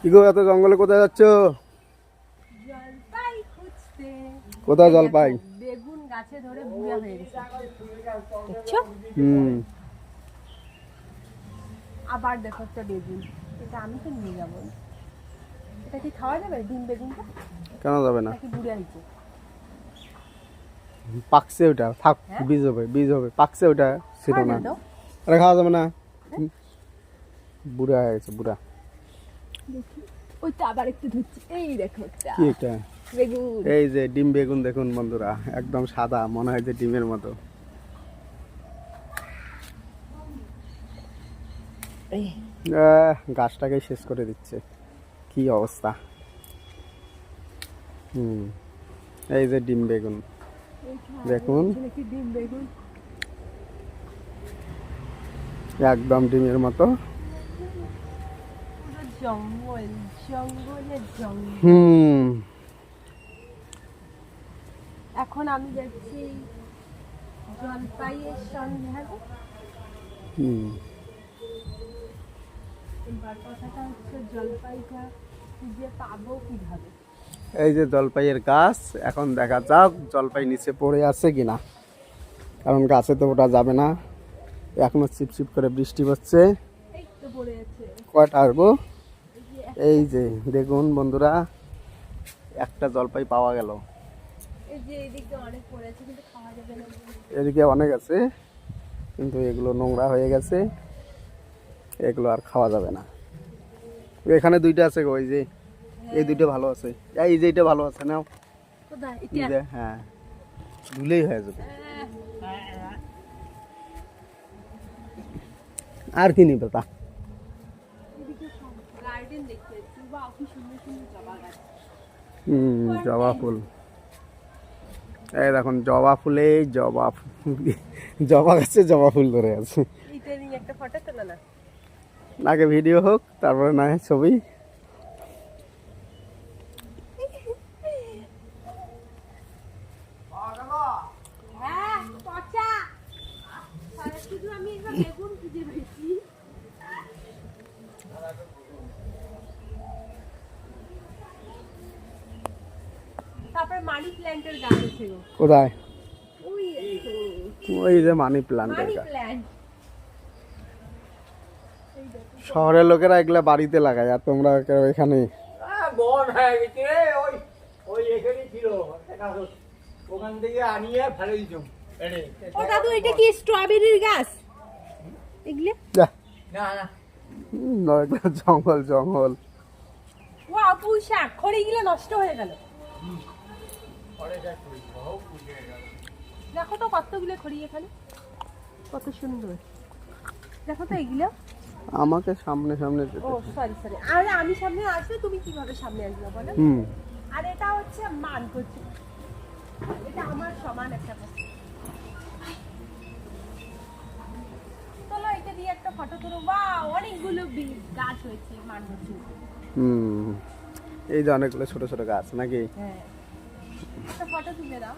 কি গো, এত জঙ্গলে কোথায় যাচ্ছ? জলপাই খুঁজতে। কোথায় জলপাই? বেগুন গাছে ধরে বুড়া হয়ে গেছে, দেখছো? আবার দেখো একটা বেগুন, এটা আমি তো নিয়ে যাবো। এটা কি খাওয়া যাবে? ডিম বেগুনটা কেন যাবে না? নাকি বুড়া হয়েছে? পাকছে ওটা, থাক, বীজ হবে, বীজ হবে, পাকছে ওটা, ছিল না। আরে খাওয়া যাবে না, বুড়া হয়ে গেছে, বুড়া। দেখি ওইটা আবার একটু ধুচ্ছি, এই দেখো একটা কি এটা? বেগুন। এই যে ডিম বেগুন দেখুন বন্ধুরা, একদম সাদা, মনে হয় যে ডিমের মতো। গাছটাকে শেষ করে দিচ্ছে, কি অবস্থা। এই যে ডিম বেগুন দেখুন, ডিম বেগুন একদম ডিমের মতো। জঙ্গল, জঙ্গলের জঙ্গল। এখন আমি যাচ্ছি জলপাইয়ের সন্ধানে। এবার কথাটা হচ্ছে জলপাইটা খুঁজে পাবো কিভাবে। এই যে জলপাইয়ের গাছ, এখন দেখা যাক জলপাই নিচে পড়ে আছে কিনা, কারণ গাছে তো ওটা যাবে না, এখনো চিপচিপ করে বৃষ্টি হচ্ছে। এই তো পড়ে আছে। কয়টা আসবো? এই যে দেখুন বন্ধুরা, একটা জলপাই পাওয়া গেল। এই যে এদিকে অনেক পড়ে আছে, কিন্তু খাওয়া যাবে না। এদিকে অনেক আছে, কিন্তু এগুলো নোংরা হয়ে গেছে, এগুলো আর খাওয়া যাবে না। এখানে দুইটা আছে গো, এই যে এই দুইটা ভালো আছে, এই যে এটা ভালো আছে, নাও। কোথায় এই এটা? যে, হ্যাঁ, ধুলেই হয়ে যাবে। আর কি নিবে তা? এদিকে সব গার্ডেন দেখতে পাচ্ছি, বাহ কি সুন্দর সুন্দর জবা গাছ। জবা ফুল, এই দেখুন জবা ফুলে, জবা গাছে জবা ফুল ধরে আছে। এইটা নিয়ে একটা ফটো তোলো না? আগে ভিডিও হোক, তারপরে না হয় ছবি। হ্যাঁ পচা, সারা শুধু আমি একটা বেগুন খুঁজে পেয়েছি। তারপরে মানি প্ল্যান্টের গাছ আছে গো। কোথায়? ওই আছে, ওই যে মানি প্লান্টের মানি গাছ। প্ল্যান্ট। শহরের লোকেরা এগুলা বাড়িতে লাগায়, আর তোমরা এখানে। বন হয়ে গেছে রে, ওই ওই এখানেই ছিল, ওখান থেকে আনিয়ে ফেলে দিত। ও দাদু, এটা কি স্ট্রবেরির গাছ? এগুলো না না, জঙ্গল জঙ্গল। ওয়া পুঁই শাক, খড়িগুলো নষ্ট হয়ে গেল। দেখো তো কতগুলো খড়ি এখানে, কত সুন্দর। দেখো তো এগুলো। আমাকে সামনে সামনে যেতে। ও সরি সরি, আরে আমি সামনে আসলে তুমি কিভাবে সামনে আসবে বলো? আর এটা হচ্ছে মান করছে, এটা আমার সমান একটা কথা। চলো এটা দিয়ে একটা ফটো তুলো। বাহ, অনেকগুলো গাছ হয়েছে মান করছে। এই যে অনেকগুলো ছোট ছোট গাছ নাকি? হ্যাঁ, একটা ফটো তুলে দাও।